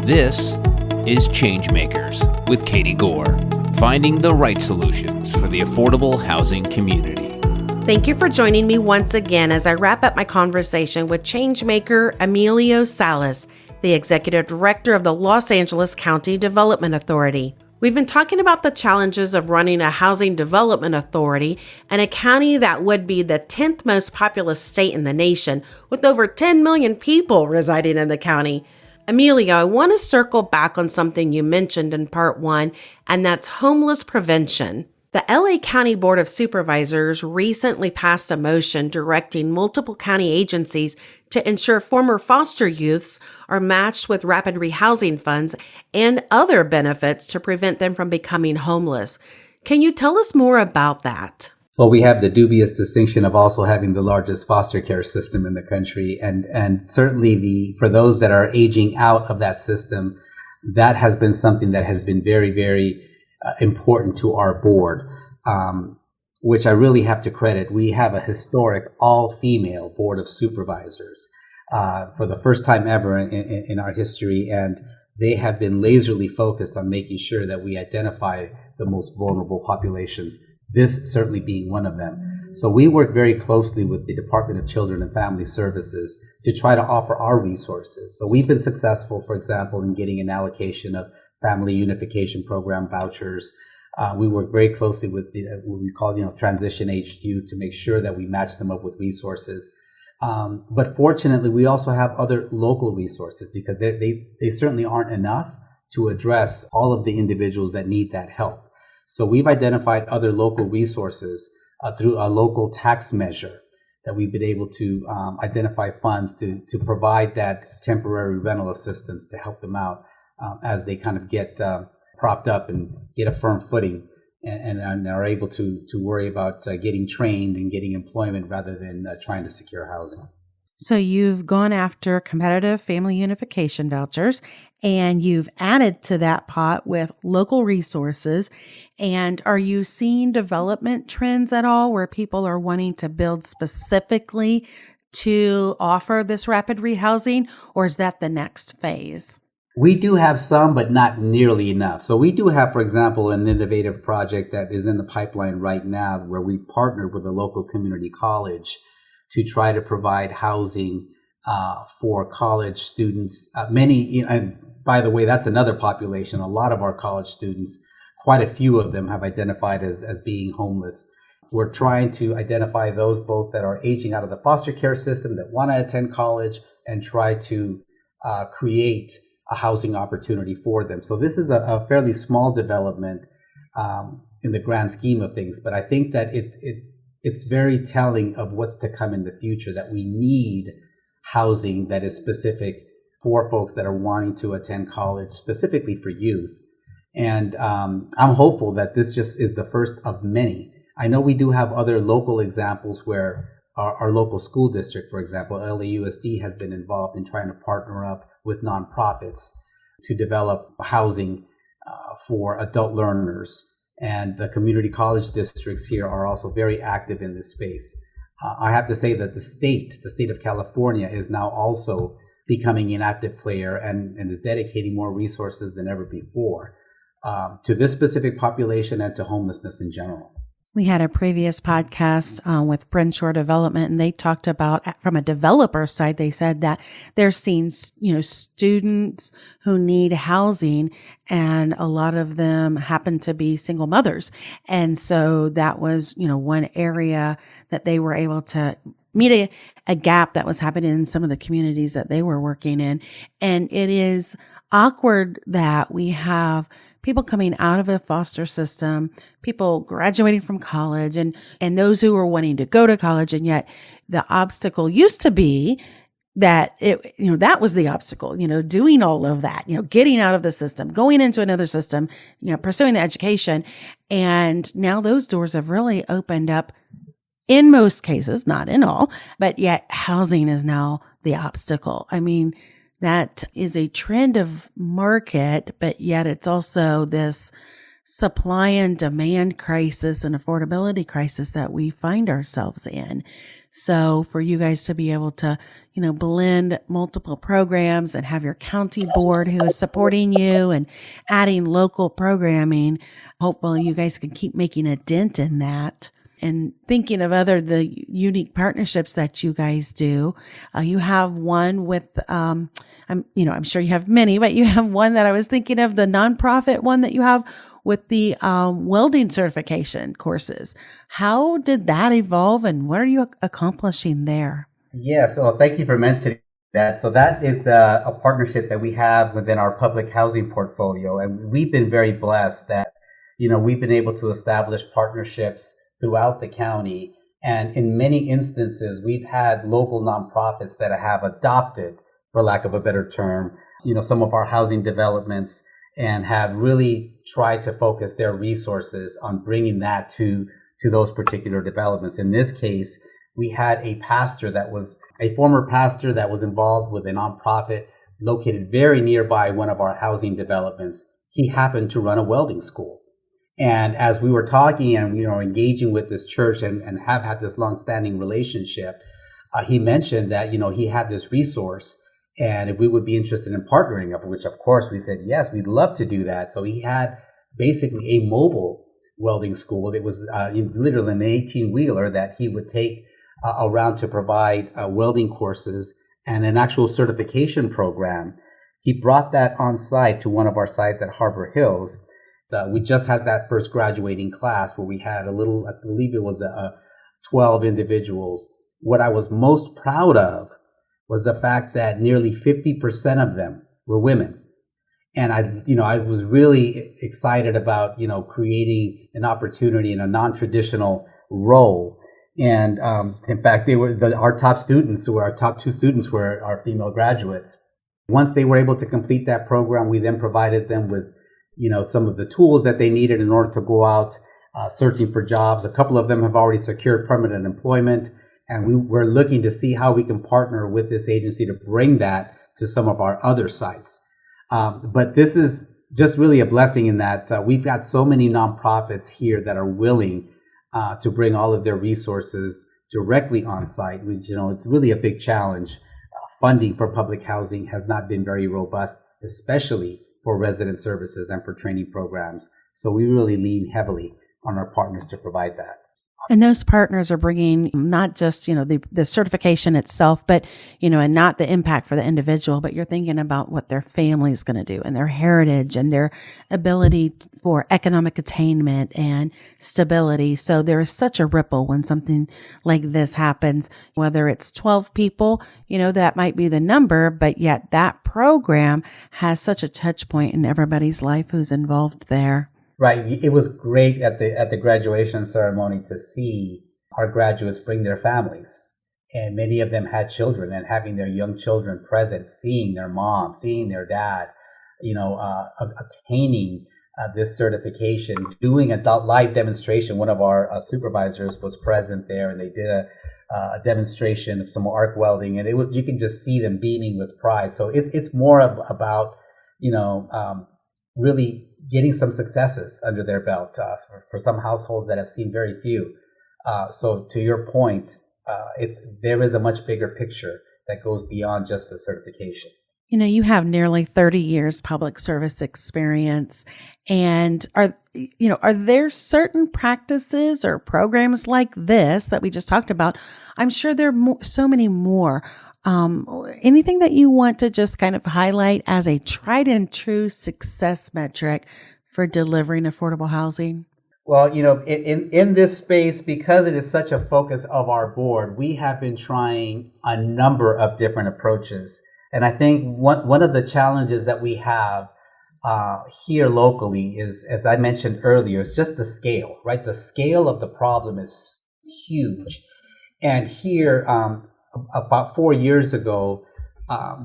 This is ChangeMakers with Katie Gore, finding the right solutions for the affordable housing community. Thank you for joining me once again as I wrap up my conversation with ChangeMaker Emilio Salas, the Executive Director of the Los Angeles County Development Authority. We've been talking about the challenges of running a housing development authority in a county that would be the 10th most populous state in the nation, with over 10 million people residing in the county. Emilio, I want to circle back on something you mentioned in part one, and that's homeless prevention. The LA County Board of Supervisors recently passed a motion directing multiple county agencies to ensure former foster youths are matched with rapid rehousing funds and other benefits to prevent them from becoming homeless. Can you tell us more about that? Well, we have the dubious distinction of also having the largest foster care system in the country. And certainly for those that are aging out of that system, that has been something that has been very, very important to our board, which I really have to credit. We have a historic all-female board of supervisors for the first time ever in our history, and they have been laserly focused on making sure that we identify the most vulnerable populations, this certainly being one of them. So we work very closely with the Department of Children and Family Services to try to offer our resources. So we've been successful, for example, in getting an allocation of Family Unification Program vouchers. We work very closely with what we call, transition aged youth to make sure that we match them up with resources. But fortunately, we also have other local resources because they certainly aren't enough to address all of the individuals that need that help. So we've identified other local resources through a local tax measure that we've been able to identify funds to provide that temporary rental assistance to help them out as they kind of get propped up and get a firm footing and are able to worry about getting trained and getting employment rather than trying to secure housing. So you've gone after competitive family unification vouchers, and you've added to that pot with local resources. And are you seeing development trends at all where people are wanting to build specifically to offer this rapid rehousing, or is that the next phase? We do have some, but not nearly enough. So we do have, for example, an innovative project that is in the pipeline right now where we partnered with a local community college to try to provide housing for college students. And by the way, that's another population. A lot of our college students, quite a few of them have identified as being homeless. We're trying to identify those both that are aging out of the foster care system that want to attend college and try to create a housing opportunity for them. So this is a fairly small development in the grand scheme of things, but I think that it's very telling of what's to come in the future, that we need housing that is specific for folks that are wanting to attend college, specifically for youth. And I'm hopeful that this just is the first of many. I know we do have other local examples where our local school district, for example, LAUSD, has been involved in trying to partner up with nonprofits to develop housing for adult learners. And the community college districts here are also very active in this space. I have to say that the state of California, is now also becoming an active player and is dedicating more resources than ever before to this specific population and to homelessness in general. We had a previous podcast with Brenshaw Development, and they talked about, from a developer side, they said that they're seeing, students who need housing, and a lot of them happen to be single mothers. And so that was, one area that they were able to meet a gap that was happening in some of the communities that they were working in. And it is awkward that we have people coming out of a foster system, people graduating from college, and those who are wanting to go to college. And yet the obstacle used to be that that was the obstacle, doing all of that, getting out of the system, going into another system, pursuing the education. And now those doors have really opened up in most cases, not in all, but yet housing is now the obstacle. I mean, that is a trend of market, but yet it's also this supply and demand crisis and affordability crisis that we find ourselves in. So for you guys to be able to, blend multiple programs and have your county board who is supporting you and adding local programming, hopefully you guys can keep making a dent in that. And thinking of the unique partnerships that you guys do, you have one with, I'm sure you have many, but you have one that I was thinking of, the nonprofit one that you have with the welding certification courses. How did that evolve, and what are you accomplishing there? Yeah, so thank you for mentioning that. So that is a partnership that we have within our public housing portfolio, and we've been very blessed that we've been able to establish partnerships throughout the county. And in many instances, we've had local nonprofits that have adopted, for lack of a better term, some of our housing developments and have really tried to focus their resources on bringing that to those particular developments. In this case, we had a former pastor that was involved with a nonprofit located very nearby one of our housing developments. He happened to run a welding school. And as we were talking and engaging with this church and have had this long-standing relationship, he mentioned that he had this resource, and if we would be interested in partnering up, which of course we said yes, we'd love to do that. So he had basically a mobile welding school. It was literally an 18-wheeler that he would take around to provide welding courses and an actual certification program. He brought that on site to one of our sites at Harbor Hills. We just had that first graduating class where we had I believe it was 12 individuals. What I was most proud of was the fact that nearly 50% of them were women. And I was really excited about, creating an opportunity in a non-traditional role. And in fact, they were our top students, our top two students were our female graduates. Once they were able to complete that program, we then provided them with some of the tools that they needed in order to go out searching for jobs. A couple of them have already secured permanent employment, and we're looking to see how we can partner with this agency to bring that to some of our other sites. But this is just really a blessing in that we've got so many nonprofits here that are willing to bring all of their resources directly on site, which, it's really a big challenge. Funding for public housing has not been very robust, especially for resident services and for training programs. So we really lean heavily on our partners to provide that. And those partners are bringing not just, the certification itself, but, and not the impact for the individual, but you're thinking about what their family is going to do and their heritage and their ability for economic attainment and stability. So there is such a ripple when something like this happens, whether it's 12 people, that might be the number, but yet that program has such a touch point in everybody's life who's involved there. Right. It was great at the graduation ceremony to see our graduates bring their families. And many of them had children, and having their young children present, seeing their mom, seeing their dad, obtaining this certification, doing a live demonstration. One of our supervisors was present there, and they did a demonstration of some arc welding, and you can just see them beaming with pride. So it's more about really getting some successes under their belt for some households that have seen very few. So to your point, there is a much bigger picture that goes beyond just the certification. You have nearly 30 years public service experience, and are there certain practices or programs like this that we just talked about? I'm sure there are so many more. Anything that you want to just kind of highlight as a tried and true success metric for delivering affordable housing? Well, in this space, because it is such a focus of our board, we have been trying a number of different approaches. And I think one of the challenges that we have here locally is, as I mentioned earlier, it's just the scale, right? The scale of the problem is huge. And here, about 4 years ago,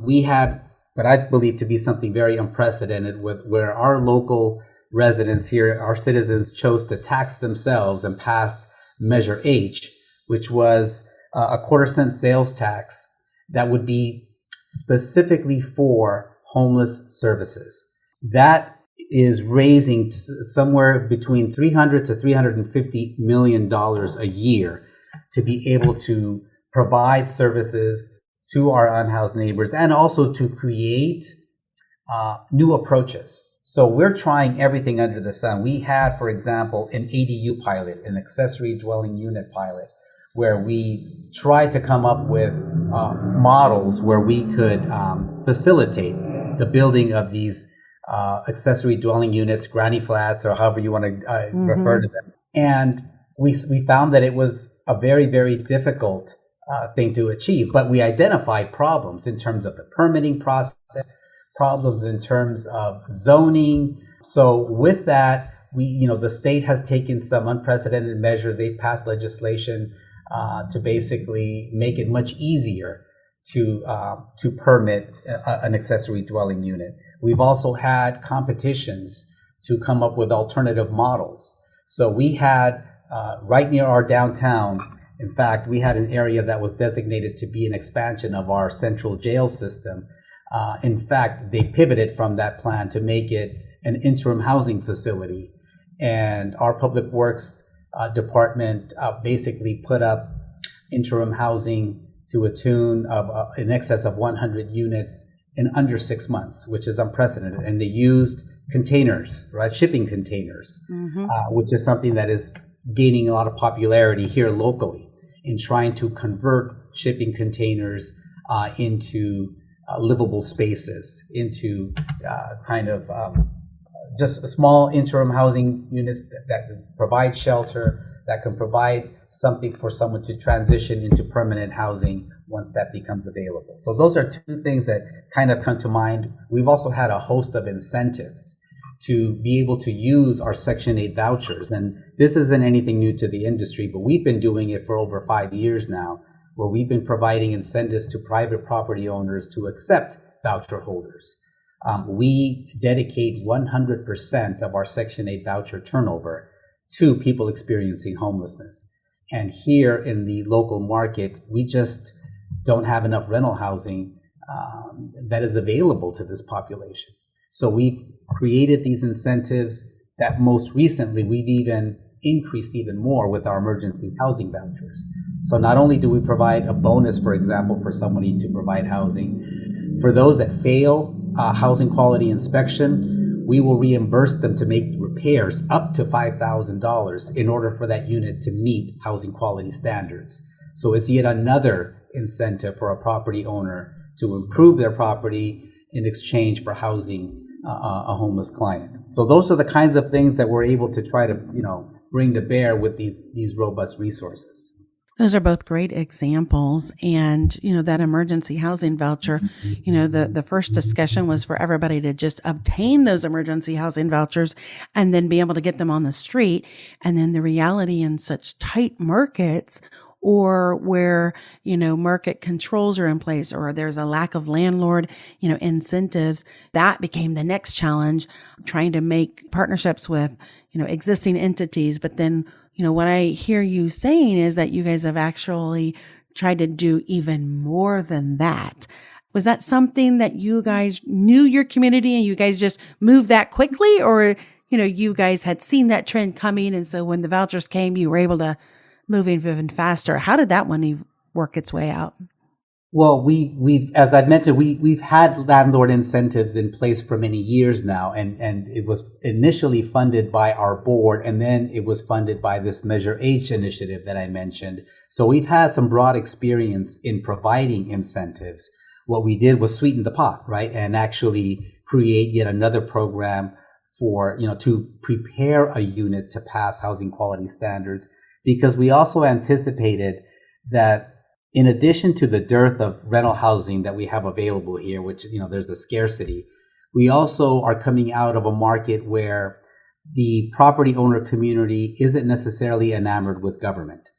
we had what I believe to be something very unprecedented where our local residents here, our citizens, chose to tax themselves and passed Measure H, which was a 1/4-cent sales tax that would be specifically for homeless services. That is raising somewhere between $300 to $350 million a year to be able to provide services to our unhoused neighbors and also to create new approaches. So we're trying everything under the sun. We had, for example, an ADU pilot, an accessory dwelling unit pilot, where we tried to come up with models where we could facilitate the building of these accessory dwelling units, granny flats, or however you want to refer to them. And we found that it was a very, very difficult thing to achieve, but we identified problems in terms of the permitting process, problems in terms of zoning. So with that, the state has taken some unprecedented measures. They've passed legislation to basically make it much easier to permit an accessory dwelling unit. We've also had competitions to come up with alternative models. So we had right near our downtown, in fact, we had an area that was designated to be an expansion of our central jail system. In fact, they pivoted from that plan to make it an interim housing facility. And our public works department basically put up interim housing to a tune of in excess of 100 units in under 6 months, which is unprecedented. And they used containers, right? Shipping containers, which is something that is gaining a lot of popularity here locally in trying to convert shipping containers into livable spaces, into just small interim housing units that can provide shelter, that can provide something for someone to transition into permanent housing once that becomes available. So those are two things that kind of come to mind. We've also had a host of incentives to be able to use our Section 8 vouchers. And this isn't anything new to the industry, but we've been doing it for over 5 years now, where we've been providing incentives to private property owners to accept voucher holders. We dedicate 100% of our Section 8 voucher turnover to people experiencing homelessness. And here in the local market, we just don't have enough rental housing that is available to this population. So we've created these incentives that most recently we've even increased even more with our emergency housing vouchers. So not only do we provide a bonus, for example, for somebody to provide housing, for those that fail housing quality inspection, we will reimburse them to make repairs up to $5,000 in order for that unit to meet housing quality standards. So it's yet another incentive for a property owner to improve their property in exchange for housing a homeless client. So those are the kinds of things that we're able to try to, bring to bear with these robust resources. Those are both great examples. And, that emergency housing voucher, the first discussion was for everybody to just obtain those emergency housing vouchers and then be able to get them on the street. And then the reality in such tight markets, or where, market controls are in place, or there's a lack of landlord, incentives, that became the next challenge, trying to make partnerships with, existing entities. But then, what I hear you saying is that you guys have actually tried to do even more than that. Was that something that you guys knew your community and you guys just moved that quickly, or, you guys had seen that trend coming, and so when the vouchers came, you were able to move even faster? How did that one work its way out? Well, we've as I've mentioned, we've had landlord incentives in place for many years now, and it was initially funded by our board, and then it was funded by this Measure H initiative that I mentioned. So we've had some broad experience in providing incentives. What we did was sweeten the pot, right, and actually create yet another program for, to prepare a unit to pass housing quality standards, because we also anticipated that in addition to the dearth of rental housing that we have available here, which, there's a scarcity, we also are coming out of a market where the property owner community isn't necessarily enamored with government.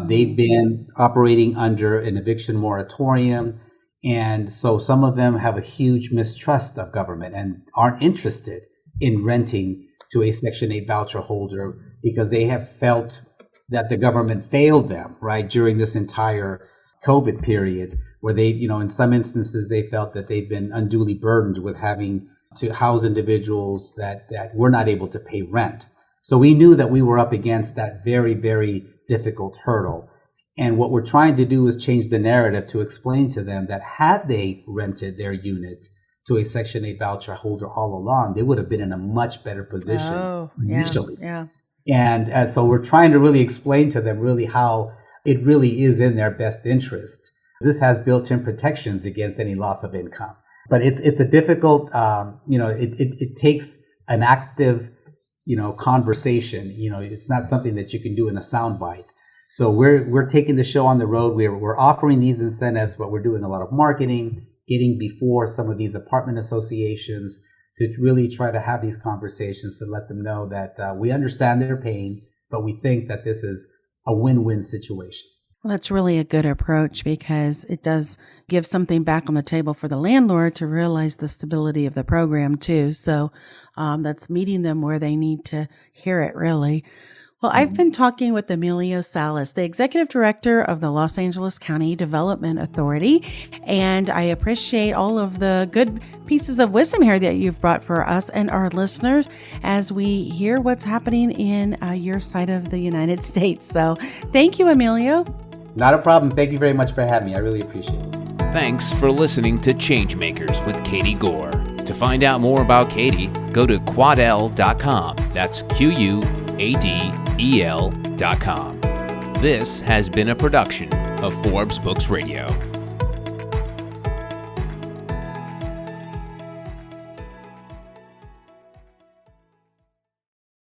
They've been operating under an eviction moratorium, and so some of them have a huge mistrust of government and aren't interested in renting to a Section 8 voucher holder because they have felt that the government failed them, right, during this entire COVID period, where they, in some instances, they felt that they've been unduly burdened with having to house individuals that were not able to pay rent. So we knew that we were up against that very, very difficult hurdle. And what we're trying to do is change the narrative to explain to them that had they rented their unit to a Section 8 voucher holder all along, they would have been in a much better position initially. Yeah. And so we're trying to really explain to them really how it really is in their best interest. This has built-in protections against any loss of income. But it's a difficult, it takes an active, conversation. It's not something that you can do in a soundbite. So we're taking the show on the road. We're offering these incentives, but we're doing a lot of marketing, getting before some of these apartment associations to really try to have these conversations to let them know that we understand their pain, but we think that this is a win-win situation. Well, that's really a good approach because it does give something back on the table for the landlord to realize the stability of the program too. So that's meeting them where they need to hear it, really. Well, I've been talking with Emilio Salas, the Executive Director of the Los Angeles County Development Authority, and I appreciate all of the good pieces of wisdom here that you've brought for us and our listeners as we hear what's happening in your side of the United States. So thank you, Emilio. Not a problem. Thank you very much for having me. I really appreciate it. Thanks for listening to ChangeMakers with Katie Gore. To find out more about Katie, go to quadel.com. That's QUADEL.com. This has been a production of Forbes Books Radio.